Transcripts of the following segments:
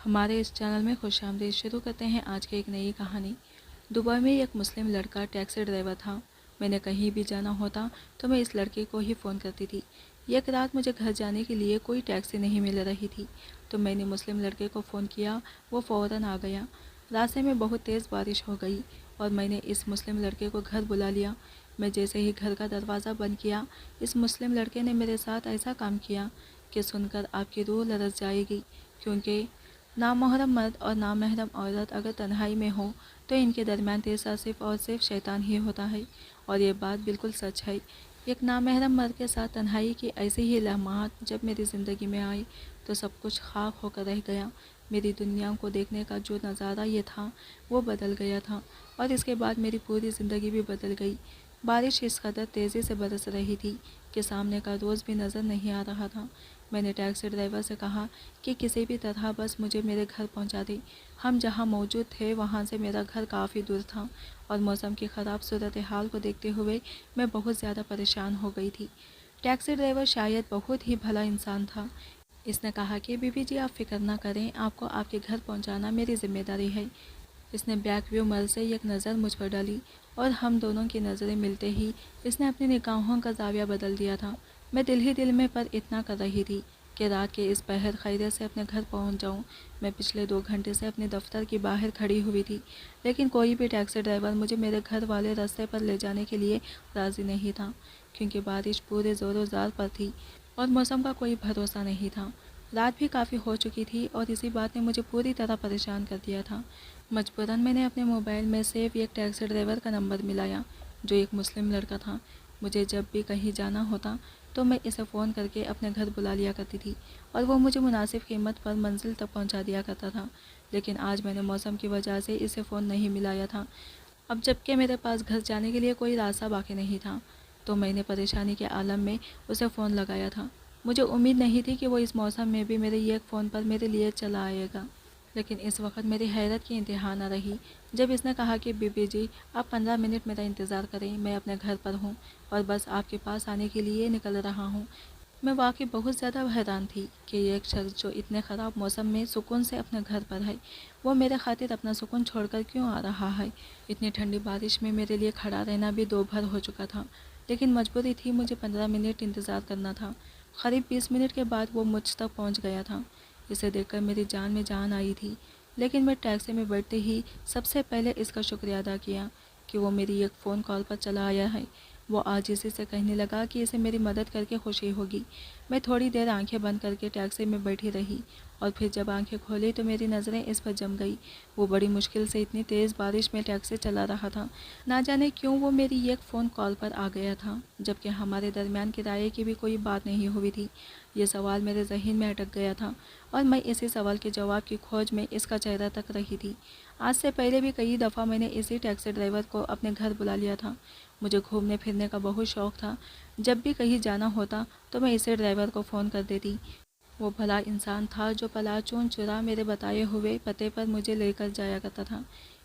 ہمارے اس چینل میں خوش آمدید۔ شروع کرتے ہیں آج کی ایک نئی کہانی۔ دبئی میں ایک مسلم لڑکا ٹیکسی ڈرائیور تھا۔ میں نے کہیں بھی جانا ہوتا تو میں اس لڑکے کو ہی فون کرتی تھی۔ ایک رات مجھے گھر جانے کے لیے کوئی ٹیکسی نہیں مل رہی تھی تو میں نے مسلم لڑکے کو فون کیا، وہ فوراً آ گیا۔ راستے میں بہت تیز بارش ہو گئی اور میں نے اس مسلم لڑکے کو گھر بلا لیا۔ میں جیسے ہی گھر کا دروازہ بند کیا، اس مسلم لڑکے نے میرے ساتھ ایسا کام کیا کہ سن کر آپ کی روح لرز جائے گی، کیونکہ نامحرم مرد اور نامحرم عورت اگر تنہائی میں ہو تو ان کے درمیان تیسرا صرف اور صرف شیطان ہی ہوتا ہے، اور یہ بات بالکل سچ ہے۔ ایک نامحرم مرد کے ساتھ تنہائی کی ایسے ہی لمحات جب میری زندگی میں آئی تو سب کچھ خاک ہو کر رہ گیا۔ میری دنیا کو دیکھنے کا جو نظارہ یہ تھا وہ بدل گیا تھا، اور اس کے بعد میری پوری زندگی بھی بدل گئی۔ بارش اس قدر تیزی سے برس رہی تھی کہ سامنے کا روز بھی نظر نہیں آ رہا تھا۔ میں نے ٹیکسی ڈرائیور سے کہا کہ کسی بھی طرح بس مجھے میرے گھر پہنچا دے۔ ہم جہاں موجود تھے وہاں سے میرا گھر کافی دور تھا، اور موسم کی خراب صورتحال کو دیکھتے ہوئے میں بہت زیادہ پریشان ہو گئی تھی۔ ٹیکسی ڈرائیور شاید بہت ہی بھلا انسان تھا۔ اس نے کہا کہ بی بی جی آپ فکر نہ کریں، آپ کو آپ کے گھر پہنچانا میری ذمہ داری ہے۔ اس نے بیک ویو مرر سے ایک نظر مجھ پر ڈالی اور ہم دونوں کی نظریں ملتے ہی اس نے اپنی نگاہوں کا زاویہ بدل دیا تھا۔ میں دل ہی دل میں پر اتنا کر رہی تھی کہ رات کے اس پہر خیریت سے اپنے گھر پہنچ جاؤں۔ میں پچھلے 2 گھنٹے سے اپنے دفتر کی باہر کھڑی ہوئی تھی، لیکن کوئی بھی ٹیکسی ڈرائیور مجھے میرے گھر والے راستے پر لے جانے کے لیے راضی نہیں تھا، کیونکہ بارش پورے زور و زار پر تھی اور موسم کا کوئی بھروسہ نہیں تھا۔ رات بھی کافی ہو چکی تھی اور اسی بات نے مجھے پوری طرح پریشان کر دیا تھا۔ مجبوراً میں نے اپنے موبائل میں سیو ایک ٹیکسی ڈرائیور کا نمبر ملایا جو ایک مسلم لڑکا تھا۔ مجھے جب بھی کہیں جانا ہوتا تو میں اسے فون کر کے اپنے گھر بلا لیا کرتی تھی اور وہ مجھے مناسب قیمت پر منزل تک پہنچا دیا کرتا تھا، لیکن آج میں نے موسم کی وجہ سے اسے فون نہیں ملایا تھا۔ اب جب کہ میرے پاس گھر جانے کے لیے کوئی راستہ باقی نہیں تھا تو میں نے پریشانی کے عالم میں اسے فون لگایا تھا۔ مجھے امید نہیں تھی کہ وہ اس موسم میں بھی میرے ایک فون پر میرے لیے چلا آئے گا، لیکن اس وقت میری حیرت کی انتہا نہ رہی جب اس نے کہا کہ بی بی جی آپ 15 منٹ میرا انتظار کریں، میں اپنے گھر پر ہوں اور بس آپ کے پاس آنے کے لیے نکل رہا ہوں۔ میں واقعی بہت زیادہ حیران تھی کہ ایک شخص جو اتنے خراب موسم میں سکون سے اپنے گھر پر ہے، وہ میرے خاطر اپنا سکون چھوڑ کر کیوں آ رہا ہے۔ اتنی ٹھنڈی بارش میں میرے لیے کھڑا رہنا بھی 2 بھر ہو چکا تھا، لیکن مجبوری تھی، مجھے 15 منٹ انتظار کرنا تھا۔ قریب 20 منٹ کے بعد وہ مجھ تک پہنچ گیا تھا۔ اسے دیکھ کر میری جان میں جان آئی تھی، لیکن میں ٹیکسی میں بیٹھتے ہی سب سے پہلے اس کا شکریہ ادا کیا کہ وہ میری ایک فون کال پر چلا آیا ہے۔ وہ عاجزی سے کہنے لگا کہ اسے میری مدد کر کے خوشی ہوگی۔ میں تھوڑی دیر آنکھیں بند کر کے ٹیکسی میں بیٹھی رہی اور پھر جب آنکھیں کھولی تو میری نظریں اس پر جم گئی۔ وہ بڑی مشکل سے اتنی تیز بارش میں ٹیکسی چلا رہا تھا، نہ جانے کیوں وہ میری ایک فون کال پر آ گیا تھا جبکہ ہمارے درمیان کرائے کی بھی کوئی بات نہیں ہوئی تھی۔ یہ سوال میرے ذہن میں اٹک گیا تھا اور میں اسی سوال کے جواب کی کھوج میں اس کا چہرہ تک رہی تھی۔ آج سے پہلے بھی کئی دفعہ میں نے اسی ٹیکسی ڈرائیور کو اپنے گھر بلا لیا تھا۔ مجھے گھومنے پھرنے کا بہت شوق تھا۔ جب بھی کہیں جانا ہوتا تو میں اسے ڈرائیور کو فون کر دیتی۔ وہ بھلا انسان تھا جو پلاچون چرا میرے بتائے ہوئے پتے پر مجھے لے کر جایا کرتا تھا۔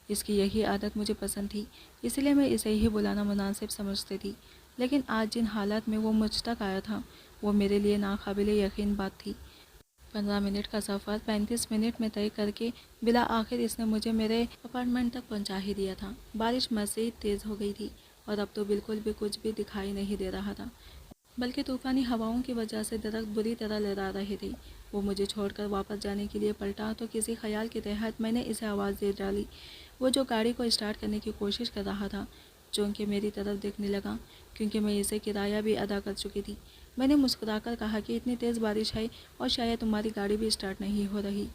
اس کی یہی عادت مجھے پسند تھی، اس لیے میں اسے ہی بلانا مناسب سمجھتی تھی، لیکن آج جن حالات میں وہ مجھ تک آیا تھا وہ میرے لیے ناقابل یقین بات تھی۔ 15 منٹ کا سفر 35 منٹ میں طے کر کے بالآخر اس نے مجھے میرے اپارٹمنٹ تک پہنچا ہی دیا تھا۔ بارش مزید تیز ہو گئی تھی اور اب تو بالکل بھی کچھ بھی دکھائی نہیں دے رہا تھا، بلکہ طوفانی ہواؤں کی وجہ سے درخت بری طرح لہرا رہے تھے۔ وہ مجھے چھوڑ کر واپس جانے کے لیے پلٹا تو کسی خیال کے تحت میں نے اسے آواز دے ڈالی۔ وہ جو گاڑی کو اسٹارٹ کرنے کی کوشش کر رہا تھا چونکہ میری طرف دیکھنے لگا، کیونکہ میں اسے کرایہ بھی ادا کر چکی تھی۔ میں نے مسکرا کر کہا کہ اتنی تیز بارش ہے اور شاید تمہاری گاڑی بھی اسٹارٹ نہیں ہو رہی،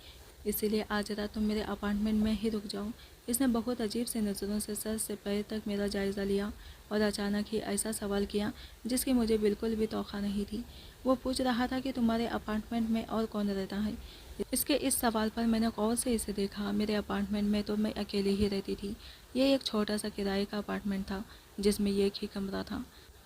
اسی لیے آج رات تم میرے اپارٹمنٹ میں ہی رک جاؤ۔ اس نے بہت عجیب سی نظروں سے سر سے پیر تک میرا جائزہ لیا اور اچانک ہی ایسا سوال کیا جس کی مجھے بالکل بھی توقع نہیں تھی۔ وہ پوچھ رہا تھا کہ تمہارے اپارٹمنٹ میں اور کون رہتا ہے؟ اس کے اس سوال پر میں نے غور سے اسے دیکھا۔ میرے اپارٹمنٹ میں تو میں اکیلی ہی رہتی تھی۔ یہ ایک چھوٹا سا کرائے کا اپارٹمنٹ تھا جس میں ایک ہی کمرہ تھا۔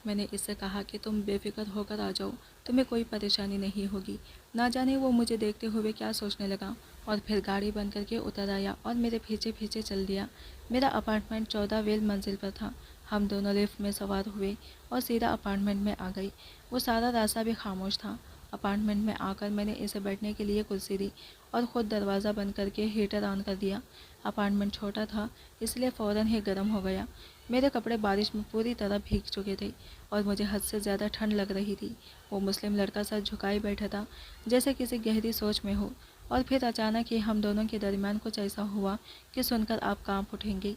میں نے اس سے کہا کہ تم بے فکر ہو کر آ جاؤ، تمہیں کوئی پریشانی نہیں ہوگی۔ نہ جانے وہ مجھے دیکھتے ہوئے کیا سوچنے لگا اور پھر گاڑی بند کر کے اتر آیا اور میرے پیچھے پیچھے چل دیا۔ میرا اپارٹمنٹ 14ویں منزل پر تھا۔ ہم دونوں لفٹ میں سوار ہوئے اور سیدھا اپارٹمنٹ میں آ گئے۔ وہ سارا راستہ بھی خاموش تھا۔ اپارٹمنٹ میں آ کر میں نے اسے بیٹھنے کے لیے کرسی دی اور خود دروازہ بند کر کے ہیٹر آن کر دیا۔ اپارٹمنٹ چھوٹا تھا اس لیے فوراً ہی گرم ہو گیا۔ میرے کپڑے بارش میں پوری طرح بھیگ چکے تھے اور مجھے حد سے زیادہ ٹھنڈ لگ رہی تھی۔ وہ مسلم لڑکا سر جھکائے بیٹھا تھا جیسے کسی گہری سوچ میں ہو، اور پھر اچانک ہی ہم دونوں کے درمیان کچھ ایسا ہوا کہ سن کر آپ کانپ اٹھیں گے۔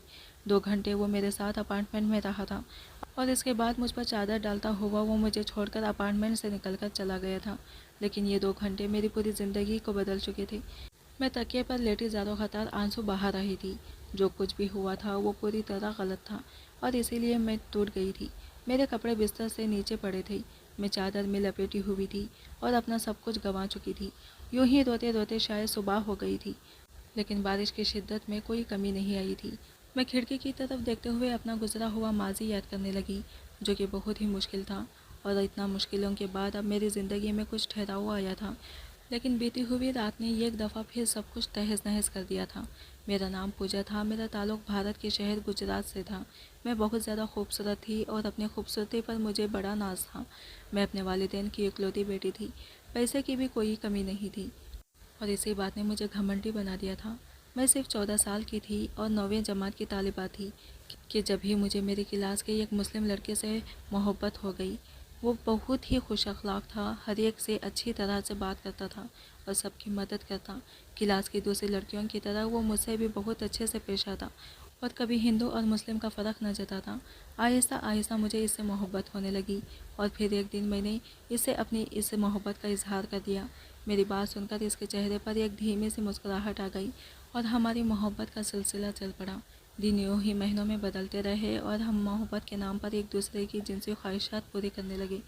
2 گھنٹے وہ میرے ساتھ اپارٹمنٹ میں رہا تھا اور اس کے بعد مجھ پر چادر ڈالتا ہوا وہ مجھے چھوڑ کر اپارٹمنٹ سے نکل کر چلا گیا تھا، لیکن یہ 2 گھنٹے میری پوری زندگی کو بدل چکے تھے۔ میں تکیے پر لیٹی زاروں قطار آنسو بہا رہی تھی۔ جو کچھ بھی ہوا تھا وہ پوری طرح غلط تھا اور اسی لیے میں ٹوٹ گئی تھی۔ میرے کپڑے بستر سے نیچے پڑے تھے، میں چادر میں لپیٹی ہوئی تھی اور اپنا سب کچھ گنوا چکی تھی۔ یوں ہی روتے روتے شاید صبح ہو گئی تھی، لیکن بارش کی شدت میں کوئی کمی نہیں آئی تھی۔ میں کھڑکی کی طرف دیکھتے ہوئے اپنا گزرا ہوا ماضی یاد کرنے لگی، جو کہ بہت ہی مشکل تھا، اور اتنا مشکلوں کے بعد اب میری زندگی میں کچھ ٹھہراؤ آیا تھا۔ لیکن بیتی ہوئی رات نے ایک دفعہ پھر سب کچھ تہز نہز کر دیا تھا۔ میرا نام پوجا تھا، میرا تعلق بھارت کے شہر گجرات سے تھا۔ میں بہت زیادہ خوبصورت تھی اور اپنی خوبصورتی پر مجھے بڑا ناز تھا۔ میں اپنے والدین کی اکلوتی بیٹی تھی، پیسے کی بھی کوئی کمی نہیں تھی، اور اسی بات نے مجھے گھمنڈی بنا دیا تھا۔ میں صرف 14 سال کی تھی اور 9ویں جماعت کی طالبہ تھی کہ جب ہی مجھے میری کلاس کے ایک مسلم لڑکے سے محبت ہو گئی۔ وہ بہت ہی خوش اخلاق تھا، ہر ایک سے اچھی طرح سے بات کرتا تھا اور سب کی مدد کرتا۔ کلاس کی دوسری لڑکیوں کی طرح وہ مجھ سے بھی بہت اچھے سے پیش آتا اور کبھی ہندو اور مسلم کا فرق نہ جتاتا۔ آہستہ آہستہ مجھے اس سے محبت ہونے لگی، اور پھر ایک دن میں نے اس سے اپنی اس محبت کا اظہار کر دیا۔ میری بات سن کر اس کے چہرے پر ایک دھیمی سی مسکراہٹ آ گئی اور ہماری محبت کا سلسلہ چل پڑا۔ دن یوں ہی مہینوں میں بدلتے رہے اور ہم محبت کے نام پر ایک دوسرے کی جنسی خواہشات پوری کرنے لگے۔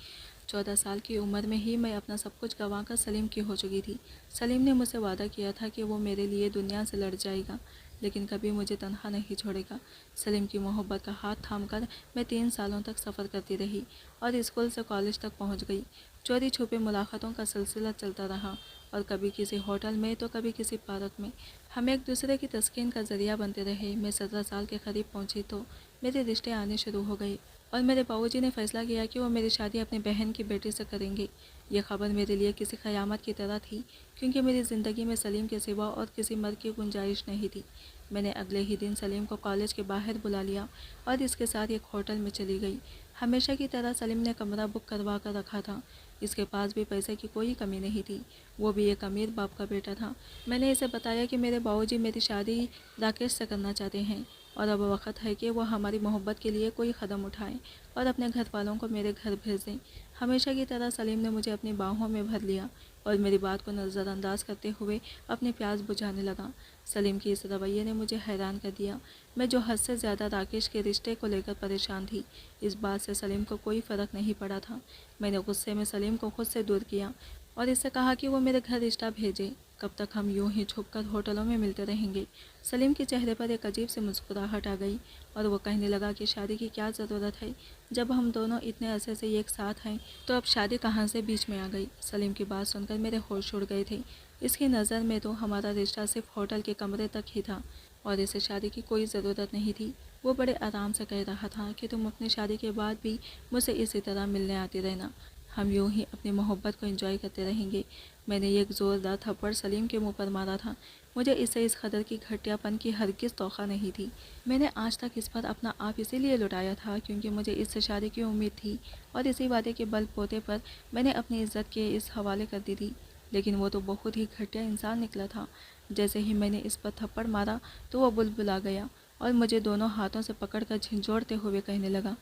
14 سال کی عمر میں ہی میں اپنا سب کچھ گنوا کر سلیم کی ہو چکی تھی۔ سلیم نے مجھ سے وعدہ کیا تھا کہ وہ میرے لیے دنیا سے لڑ جائے گا، لیکن کبھی مجھے تنہا نہیں چھوڑے گا۔ سلیم کی محبت کا ہاتھ تھام کر میں 3 سالوں تک سفر کرتی رہی اور اسکول سے کالج تک پہنچ گئی۔ چوری چھپے ملاقاتوں کا سلسلہ چلتا رہا، اور کبھی کسی ہوٹل میں تو کبھی کسی پارک میں۔ ہم ایک دوسرے کی تسکین کا ذریعہ بنتے رہے۔ میں 17 سال کے قریب پہنچی تو میرے رشتے آنے شروع ہو گئے، اور میرے باؤجی نے فیصلہ کیا کہ وہ میری شادی اپنی بہن کی بیٹی سے کریں گے۔ یہ خبر میرے لیے کسی قیامت کی طرح تھی، کیونکہ میری زندگی میں سلیم کے سوا اور کسی مرد کی گنجائش نہیں تھی۔ میں نے اگلے ہی دن سلیم کو کالج کے باہر بلا لیا اور اس کے ساتھ ایک ہوٹل میں چلی گئی۔ ہمیشہ کی طرح سلیم نے کمرہ بک کروا کر رکھا تھا۔ اس کے پاس بھی پیسے کی کوئی کمی نہیں تھی، وہ بھی ایک امیر باپ کا بیٹا تھا۔ میں نے اسے بتایا کہ میرے باؤجی میری شادی راکیش سے کرنا چاہتے ہیں، اور اب وقت ہے کہ وہ ہماری محبت کے لیے کوئی قدم اٹھائیں اور اپنے گھر والوں کو میرے گھر بھیج دیں۔ ہمیشہ کی طرح سلیم نے مجھے اپنی باہوں میں بھر لیا اور میری بات کو نظر انداز کرتے ہوئے اپنی پیاس بجھانے لگا۔ سلیم کی اس رویے نے مجھے حیران کر دیا۔ میں جو حد سے زیادہ راکیش کے رشتے کو لے کر پریشان تھی، اس بات سے سلیم کو کوئی فرق نہیں پڑا تھا۔ میں نے غصے میں سلیم کو خود سے دور کیا اور اس سے کہا کہ وہ میرے گھر رشتہ بھیجے۔ کب تک ہم یوں ہی چھپ کر ہوٹلوں میں ملتے رہیں گے؟ سلیم کے چہرے پر ایک عجیب سی مسکراہٹ آ گئی اور وہ کہنے لگا کہ شادی کی کیا ضرورت ہے؟ جب ہم دونوں اتنے عرصے سے ایک ساتھ ہیں تو اب شادی کہاں سے بیچ میں آ گئی؟ سلیم کی بات سن کر میرے ہوش اڑ گئے تھے۔ اس کی نظر میں تو ہمارا رشتہ صرف ہوٹل کے کمرے تک ہی تھا اور اسے شادی کی کوئی ضرورت نہیں تھی۔ وہ بڑے آرام سے کہہ رہا تھا کہ تم اپنی شادی کے بعد بھی مجھ سے اسی طرح ملنے آتی رہنا، ہم یوں ہی اپنی محبت کو انجوائے کرتے رہیں گے۔ میں نے ایک زوردار تھپڑ سلیم کے منہ پر مارا تھا۔ مجھے اس سے اس قدر کی گھٹیا پن کی ہرگز توقع نہیں تھی۔ میں نے آج تک اس پر اپنا آپ اسی لیے لٹایا تھا کیونکہ مجھے اس سے شادی کی امید تھی، اور اسی وعدے کے بل بوتے پر میں نے اپنی عزت کے اس حوالے کر دی تھی۔ لیکن وہ تو بہت ہی گھٹیا انسان نکلا تھا۔ جیسے ہی میں نے اس پر تھپڑ مارا تو وہ بلبلا گیا اور مجھے دونوں ہاتھوں سے پکڑ کر جھنجھوڑتے ہوئے کہنے لگا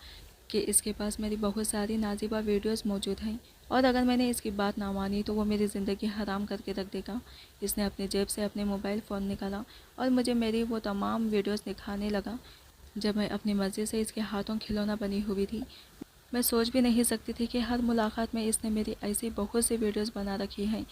کہ اس کے پاس میری بہت ساری نازیبہ ویڈیوز موجود ہیں، اور اگر میں نے اس کی بات نہ مانی تو وہ میری زندگی حرام کر کے رکھ دے گا۔ اس نے اپنی جیب سے اپنے موبائل فون نکالا اور مجھے میری وہ تمام ویڈیوز دکھانے لگا جب میں اپنی مرضی سے اس کے ہاتھوں کھلونا بنی ہوئی تھی۔ میں سوچ بھی نہیں سکتی تھی کہ ہر ملاقات میں اس نے میری ایسی بہت سی ویڈیوز بنا رکھی ہیں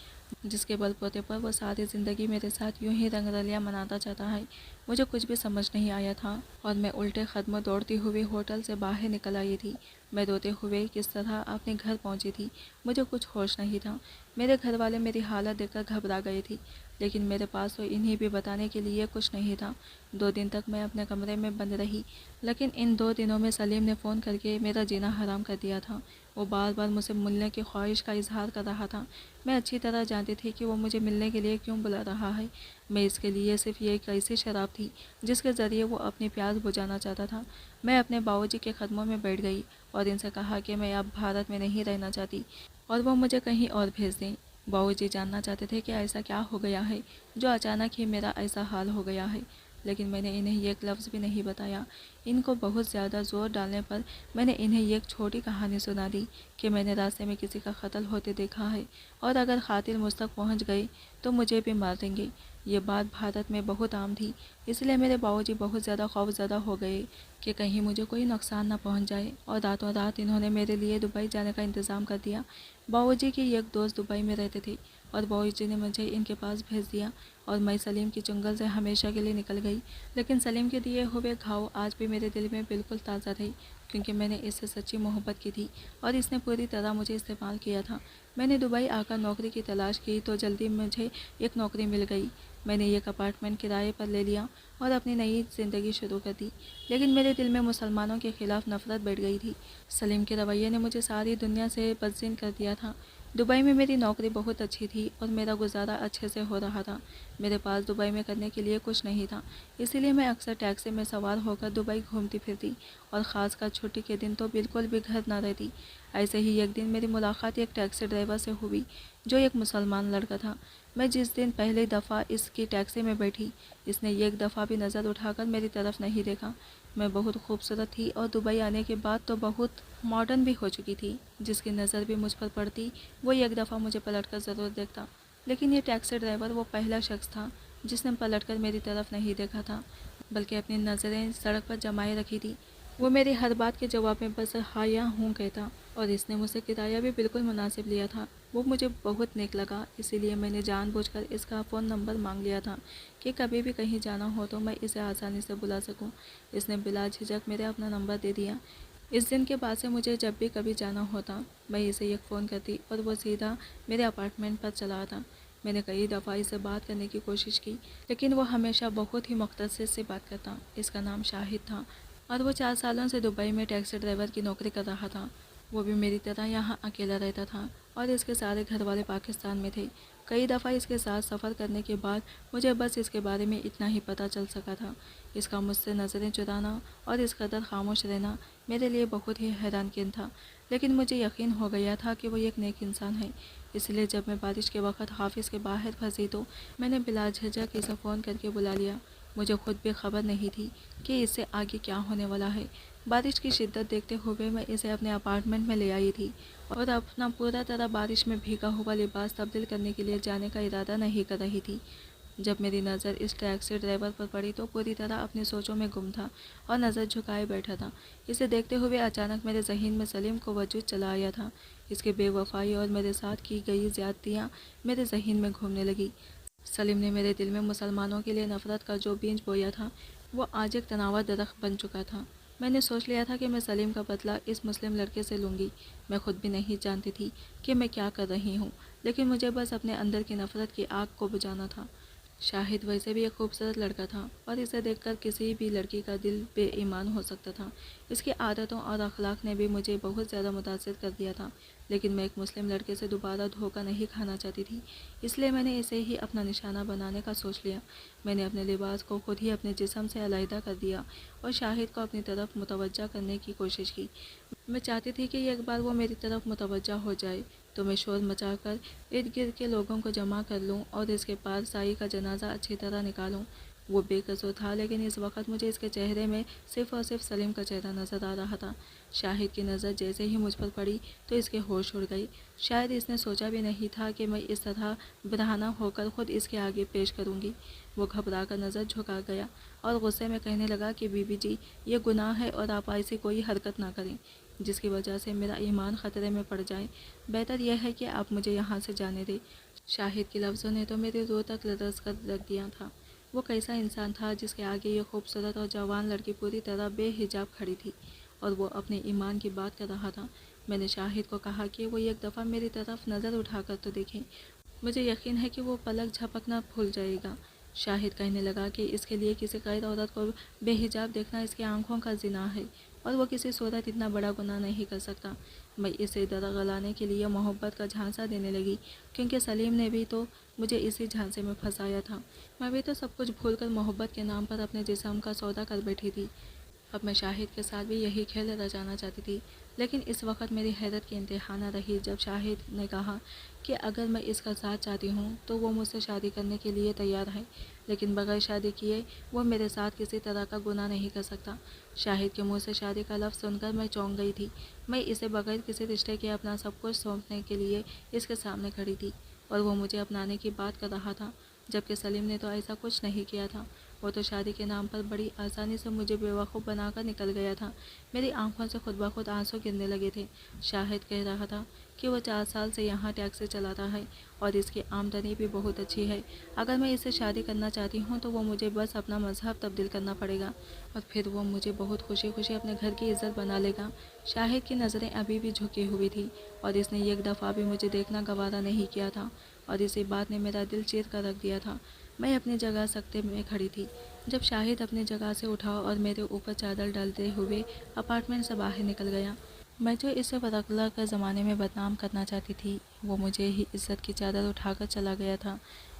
جس کے بل بوتے پر وہ ساری زندگی میرے ساتھ یوں ہی رنگ رلیاں مناتا چاہتا ہے۔ مجھے کچھ بھی سمجھ نہیں آیا تھا اور میں الٹے قدموں دوڑتی ہوئی ہوٹل سے باہر نکل آئی تھی۔ میں روتے ہوئے کس طرح اپنے گھر پہنچی تھی، مجھے کچھ ہوش نہیں تھا۔ میرے گھر والے میری حالت دیکھ کر گھبرا گئے تھے۔ لیکن میرے پاس تو انہیں بھی بتانے کے لیے کچھ نہیں تھا۔ 2 دن تک میں اپنے کمرے میں بند رہی، لیکن ان 2 دنوں میں سلیم نے فون کر کے میرا جینا حرام کر دیا تھا۔ وہ بار بار مجھ سے ملنے کی خواہش کا اظہار کر رہا تھا۔ میں اچھی طرح جانتی تھی کہ وہ مجھے ملنے کے لیے کیوں بلا رہا ہے۔ میں اس کے لیے صرف یہ ایک ایسی شراب تھی جس کے ذریعے وہ اپنی پیاس بجھانا چاہتا تھا۔ میں اپنے باورچی کے قدموں میں بیٹھ گئی اور ان سے کہا کہ میں اب بھارت میں نہیں رہنا چاہتی اور وہ مجھے کہیں اور بھیج دیں۔ باورچی جاننا چاہتے تھے کہ ایسا کیا ہو گیا ہے جو اچانک ہی میرا ایسا حال ہو گیا ہے، لیکن میں نے انہیں ایک لفظ بھی نہیں بتایا۔ ان کو بہت زیادہ زور ڈالنے پر میں نے انہیں ایک چھوٹی کہانی سنا دی کہ میں نے راستے میں کسی کا قتل ہوتے دیکھا ہے اور اگر قاتل مجھ تک پہنچ گئے تو مجھے بھی مار دیں گے۔ یہ بات بھارت میں بہت عام تھی، اس لیے میرے باورچی بہت زیادہ خوفزدہ ہو گئے کہ کہیں مجھے کوئی نقصان نہ پہنچ جائے، اور راتوں رات انہوں نے میرے لیے دبئی جانے کا انتظام کر دیا۔ باورچی کی ایک دوست دبئی میں رہتے تھے اور باورچی نے مجھے ان کے پاس بھیج دیا اور میں سلیم کی چنگل سے ہمیشہ کے لیے نکل گئی۔ لیکن سلیم کے دیے ہوئے گھاؤ آج بھی میرے دل میں بالکل تازہ تھے، کیونکہ میں نے اس سے سچی محبت کی تھی اور اس نے پوری طرح مجھے استعمال کیا تھا۔ میں نے دبئی آ کر نوکری کی تلاش کی تو جلدی مجھے ایک نوکری مل گئی۔ میں نے ایک اپارٹمنٹ کرائے پر لے لیا اور اپنی نئی زندگی شروع کر دی، لیکن میرے دل میں مسلمانوں کے خلاف نفرت بیٹھ گئی تھی۔ سلیم کے رویے نے مجھے ساری دنیا سے بدظن کر دیا تھا۔ دبئی میں میری نوکری بہت اچھی تھی اور میرا گزارا اچھے سے ہو رہا تھا۔ میرے پاس دبئی میں کرنے کے لیے کچھ نہیں تھا، اسی لیے میں اکثر ٹیکسی میں سوار ہو کر دبئی گھومتی پھرتی اور خاص کر چھٹی کے دن تو بالکل بھی گھر نہ رہتی۔ ایسے ہی ایک دن میری ملاقات ایک ٹیکسی ڈرائیور سے ہوئی جو ایک مسلمان لڑکا تھا۔ میں جس دن پہلی دفعہ اس کی ٹیکسی میں بیٹھی، اس نے ایک دفعہ بھی نظر اٹھا کر میری طرف نہیں دیکھا۔ میں بہت خوبصورت تھی اور دبئی آنے کے بعد تو بہت ماڈرن بھی ہو چکی تھی۔ جس کی نظر بھی مجھ پر پڑتی وہ ایک دفعہ مجھے پلٹ کر ضرور دیکھتا، لیکن یہ ٹیکسی ڈرائیور وہ پہلا شخص تھا جس نے پلٹ کر میری طرف نہیں دیکھا تھا، بلکہ اپنی نظریں سڑک پر جمائے رکھی تھی۔ وہ میری ہر بات کے جواب میں بس ہاں یا ہوں کہتا، اور اس نے مجھ سے کرایہ بھی بالکل مناسب لیا تھا۔ وہ مجھے بہت نیک لگا، اسی لیے میں نے جان بوجھ کر اس کا فون نمبر مانگ لیا تھا کہ کبھی بھی کہیں جانا ہو تو میں اسے آسانی سے بلا سکوں۔ اس نے بلا جھجک میرے اپنا نمبر دے دیا۔ اس دن کے بعد سے مجھے جب بھی کبھی جانا ہوتا میں اسے ایک فون کرتی اور وہ سیدھا میرے اپارٹمنٹ پر چلا آتا۔ میں نے کئی دفعہ اسے بات کرنے کی کوشش کی، لیکن وہ ہمیشہ بہت ہی مختصر سے بات کرتا۔ اس کا نام شاہد تھا اور وہ 4 سالوں سے دبئی میں ٹیکسی ڈرائیور کی نوکری کر رہا تھا۔ وہ بھی میری طرح یہاں اکیلا رہتا تھا اور اس کے سارے گھر والے پاکستان میں تھے۔ کئی دفعہ اس کے ساتھ سفر کرنے کے بعد مجھے بس اس کے بارے میں اتنا ہی پتہ چل سکا تھا۔ اس کا مجھ سے نظریں چرانا اور اس قدر خاموش رہنا میرے لیے بہت ہی حیران کن تھا، لیکن مجھے یقین ہو گیا تھا کہ وہ ایک نیک انسان ہے۔ اس لیے جب میں بارش کے وقت آفس کے باہر پھنسی تو میں نے بلا جھجک اسے فون کر کے بلا لیا۔ مجھے خود بھی خبر نہیں تھی کہ اس سے آگے کیا ہونے والا ہے۔ بارش کی شدت دیکھتے ہوئے میں اسے اپنے اپارٹمنٹ میں لے آئی تھی اور اپنا پورا طرح بارش میں بھیگا ہوا لباس تبدیل کرنے کے لیے جانے کا ارادہ نہیں کر رہی تھی۔ جب میری نظر اس ٹیکسی ڈرائیور پر پڑی تو پوری طرح اپنی سوچوں میں گم تھا اور نظر جھکائے بیٹھا تھا۔ اسے دیکھتے ہوئے اچانک میرے ذہن میں سلیم کو وجود چلا آیا تھا۔ اس کی بے وفائی اور میرے ساتھ کی گئی زیادتیاں میرے ذہن میں گھومنے لگی۔ سلیم نے میرے دل میں مسلمانوں کے لیے نفرت کا جو بیج بویا تھا وہ آج ایک تناور درخت بن چکا تھا۔ میں نے سوچ لیا تھا کہ میں سلیم کا بدلہ اس مسلم لڑکے سے لوں گی۔ میں خود بھی نہیں جانتی تھی کہ میں کیا کر رہی ہوں، لیکن مجھے بس اپنے اندر کی نفرت کی آگ کو بجھانا تھا۔ شاہد ویسے بھی ایک خوبصورت لڑکا تھا اور اسے دیکھ کر کسی بھی لڑکی کا دل بے ایمان ہو سکتا تھا۔ اس کی عادتوں اور اخلاق نے بھی مجھے بہت زیادہ متاثر کر دیا تھا، لیکن میں ایک مسلم لڑکے سے دوبارہ دھوکہ نہیں کھانا چاہتی تھی، اس لیے میں نے اسے ہی اپنا نشانہ بنانے کا سوچ لیا۔ میں نے اپنے لباس کو خود ہی اپنے جسم سے علیحدہ کر دیا اور شاہد کو اپنی طرف متوجہ کرنے کی کوشش کی۔ میں چاہتی تھی کہ ایک بار وہ میری طرف متوجہ ہو جائے تو میں شور مچا کر ارد گرد کے لوگوں کو جمع کر لوں اور اس کے پار سائی کا جنازہ اچھی طرح نکالوں۔ وہ بے قصور تھا، لیکن اس وقت مجھے اس کے چہرے میں صرف اور صرف سلیم کا چہرہ نظر آ رہا تھا۔ شاہد کی نظر جیسے ہی مجھ پر پڑی تو اس کے ہوش اڑ گئے۔ شاید اس نے سوچا بھی نہیں تھا کہ میں اس طرح برہنہ ہو کر خود اس کے آگے پیش کروں گی۔ وہ گھبرا کر نظر جھکا گیا اور غصے میں کہنے لگا کہ بی بی جی، یہ گناہ ہے اور آپ ایسی کوئی حرکت نہ کریں جس کی وجہ سے میرا ایمان خطرے میں پڑ جائے۔ بہتر یہ ہے کہ آپ مجھے یہاں سے جانے دیں۔ شاہد کے لفظوں نے تو میری روح تک لرز کر رکھ دیا تھا۔ وہ کیسا انسان تھا جس کے آگے یہ خوبصورت اور جوان لڑکی پوری طرح بے حجاب کھڑی تھی اور وہ اپنے ایمان کی بات کر رہا تھا۔ میں نے شاہد کو کہا کہ وہ ایک دفعہ میری طرف نظر اٹھا کر تو دیکھیں۔ مجھے یقین ہے کہ وہ پلک جھپکنا بھول جائے گا۔ شاہد کہنے لگا کہ اس کے لیے کسی غیر عورت کو بے حجاب دیکھنا اس کی آنکھوں کا زنا ہے اور وہ کسی صورت اتنا بڑا گناہ نہیں کر سکتا۔ میں اسے درغلانے کے لیے محبت کا جھانسا دینے لگی، کیونکہ سلیم نے بھی تو مجھے اسی جھانسے میں پھنسایا تھا۔ میں بھی تو سب کچھ بھول کر محبت کے نام پر اپنے جسم کا سودا کر بیٹھی تھی۔ اب میں شاہد کے ساتھ بھی یہی کھیل رچانا چاہتی تھی، لیکن اس وقت میری حیرت کی انتہا نہ رہی جب شاہد نے کہا کہ اگر میں اس کا ساتھ چاہتی ہوں تو وہ مجھ سے شادی کرنے کے لیے تیار ہے، لیکن بغیر شادی کیے وہ میرے ساتھ کسی طرح کا گناہ نہیں کر سکتا۔ شاہد کے منہ سے شادی کا لفظ سن کر میں چونک گئی تھی۔ میں اسے بغیر کسی رشتے کے اپنا سب کچھ سونپنے کے لیے اس کے سامنے کھڑی تھی، اور وہ مجھے اپنانے کی بات کر رہا تھا، جبکہ سلیم نے تو ایسا کچھ نہیں کیا تھا۔ وہ تو شادی کے نام پر بڑی آسانی سے مجھے بیوقوف بنا کر نکل گیا تھا۔ میری آنکھوں سے خود بخود آنسو گرنے لگے تھے۔ شاہد کہہ رہا تھا کہ وہ 4 سال سے یہاں ٹیکسی چلاتا ہے اور اس کی آمدنی بھی بہت اچھی ہے۔ اگر میں اس سے شادی کرنا چاہتی ہوں تو وہ مجھے بس اپنا مذہب تبدیل کرنا پڑے گا، اور پھر وہ مجھے بہت خوشی خوشی اپنے گھر کی عزت بنا لے گا۔ شاہد کی نظریں ابھی بھی جھکی ہوئی تھی اور اس نے ایک دفعہ بھی مجھے دیکھنا گوارا نہیں کیا تھا، اور اسی بات نے میرا دل چیر کر رکھ دیا تھا۔ میں اپنی جگہ سکتے میں کھڑی تھی جب شاہد اپنی جگہ سے اٹھا اور میرے اوپر چادر ڈالتے ہوئے اپارٹمنٹ سے باہر نکل گیا۔ میں جو اسے ورگلا کے زمانے میں بدنام کرنا چاہتی تھی، وہ مجھے ہی عزت کی چادر اٹھا کر چلا گیا تھا،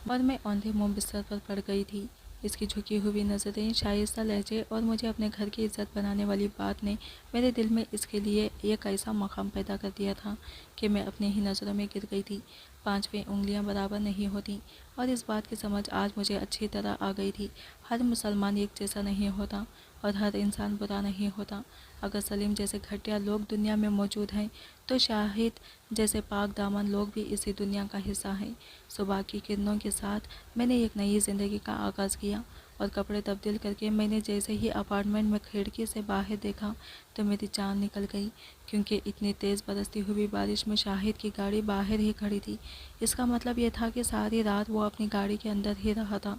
اور میں اوندھے منہ بستر پر پڑ گئی تھی۔ اس کی جھکی ہوئی نظریں، شائستہ لہجے اور مجھے اپنے گھر کی عزت بنانے والی بات نے میرے دل میں اس کے لیے ایک ایسا مقام پیدا کر دیا تھا کہ میں اپنی ہی نظروں میں گر گئی تھی۔ 5 انگلیاں برابر نہیں ہوتی، اور اس بات کی سمجھ آج مجھے اچھی طرح آ گئی تھی۔ ہر مسلمان ایک جیسا نہیں ہوتا، اور ہر انسان برا نہیں ہوتا۔ اگر سلیم جیسے گھٹیا لوگ دنیا میں موجود ہیں تو شاہد جیسے پاک دامن لوگ بھی اسی دنیا کا حصہ ہیں۔ صبح کی کرنوں کے ساتھ میں نے ایک نئی زندگی کا آغاز کیا، اور کپڑے تبدیل کر کے میں نے جیسے ہی اپارٹمنٹ میں کھڑکی سے باہر دیکھا تو میری جان نکل گئی، کیونکہ اتنی تیز برستی ہوئی بارش میں شاہد کی گاڑی باہر ہی کھڑی تھی۔ اس کا مطلب یہ تھا کہ ساری رات وہ اپنی گاڑی کے اندر ہی رہا تھا۔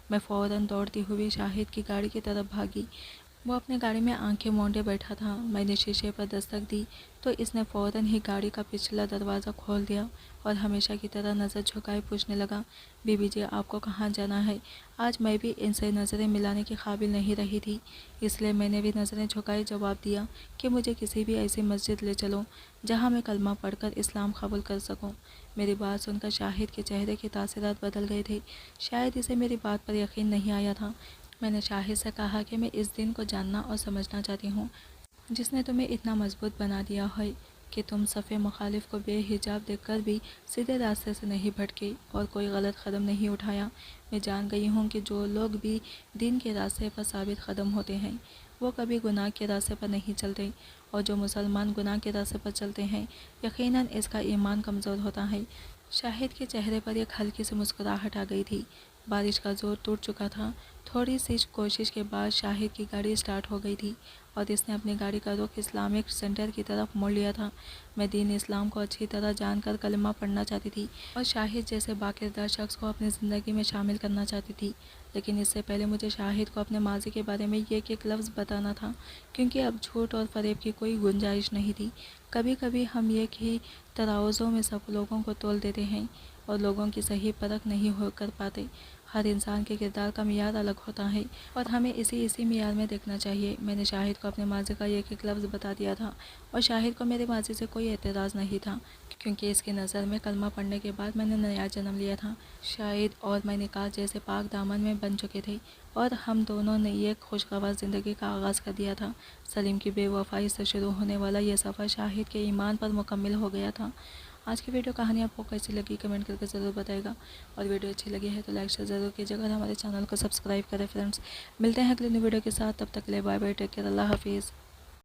میں فوراً دوڑتی ہوئی شاہد کی گاڑی کی طرف بھاگی۔ وہ اپنی گاڑی میں آنکھیں مونڈے بیٹھا تھا۔ میں نے شیشے پر دستک دی تو اس نے فوراً ہی گاڑی کا پچھلا دروازہ کھول دیا اور ہمیشہ کی طرح نظر جھکائے پوچھنے لگا، بی بی جی آپ کو کہاں جانا ہے؟ آج میں بھی ان سے نظریں ملانے کی قابل نہیں رہی تھی، اس لیے میں نے بھی نظریں جھکائے جواب دیا کہ مجھے کسی بھی ایسی مسجد لے چلو جہاں میں کلمہ پڑھ کر اسلام قبول کر سکوں۔ میری بات سن کر شاہد کے چہرے کے تاثرات بدل گئے تھے۔ شاید اسے میری بات پر یقین نہیں آیا تھا۔ میں نے شاہد سے کہا کہ میں اس دن کو جاننا اور سمجھنا چاہتی ہوں جس نے تمہیں اتنا مضبوط بنا دیا ہے کہ تم صف مخالف کو بے حجاب دیکھ کر بھی سیدھے راستے سے نہیں بھٹکے اور کوئی غلط قدم نہیں اٹھایا۔ میں جان گئی ہوں کہ جو لوگ بھی دین کے راستے پر ثابت قدم ہوتے ہیں وہ کبھی گناہ کے راستے پر نہیں چلتے، اور جو مسلمان گناہ کے راستے پر چلتے ہیں یقیناً اس کا ایمان کمزور ہوتا ہے۔ شاہد کے چہرے پر ایک ہلکی سی مسکراہٹ آ گئی تھی۔ بارش کا زور ٹوٹ چکا تھا۔ تھوڑی سی کوشش کے بعد شاہد کی گاڑی سٹارٹ ہو گئی تھی اور اس نے اپنی گاڑی کا رخ اسلامک سینٹر کی طرف موڑ لیا تھا۔ میں دین اسلام کو اچھی طرح جان کر کلمہ پڑھنا چاہتی تھی اور شاہد جیسے باکردار شخص کو اپنی زندگی میں شامل کرنا چاہتی تھی، لیکن اس سے پہلے مجھے شاہد کو اپنے ماضی کے بارے میں ایک لفظ بتانا تھا، کیونکہ اب جھوٹ اور فریب کی کوئی گنجائش نہیں تھی۔ کبھی کبھی ہم ایک ہی ترازو میں سب لوگوں کو تول دیتے ہیں اور لوگوں کی صحیح پرکھ نہیں ہو کر پاتے۔ ہر انسان کے کردار کا معیار الگ ہوتا ہے اور ہمیں اسی معیار میں دیکھنا چاہیے۔ میں نے شاہد کو اپنے ماضی کا ایک لفظ بتا دیا تھا اور شاہد کو میرے ماضی سے کوئی اعتراض نہیں تھا، کیونکہ اس کی نظر میں کلمہ پڑھنے کے بعد میں نے نیا جنم لیا تھا۔ شاہد اور میں نکاح جیسے پاک دامن میں بن چکے تھے اور ہم دونوں نے ایک خوشگوار زندگی کا آغاز کر دیا تھا۔ سلیم کی بے وفائی سے شروع ہونے والا یہ سفر شاہد کے ایمان پر مکمل ہو گیا تھا۔ آج کی ویڈیو کہانی آپ کو کیسی لگی کمنٹ کر کے ضرور بتائے گا، اور ویڈیو اچھی لگی ہے تو لائک شیئر ضرور کیجیے گا اور ہمارے چینل کو سبسکرائب کریں۔ فرینڈس ملتے ہیں اگلی نئی ویڈیو کے ساتھ، تب تک کے لیے بائے بائے، ٹیک کیئر، اللہ حافظ۔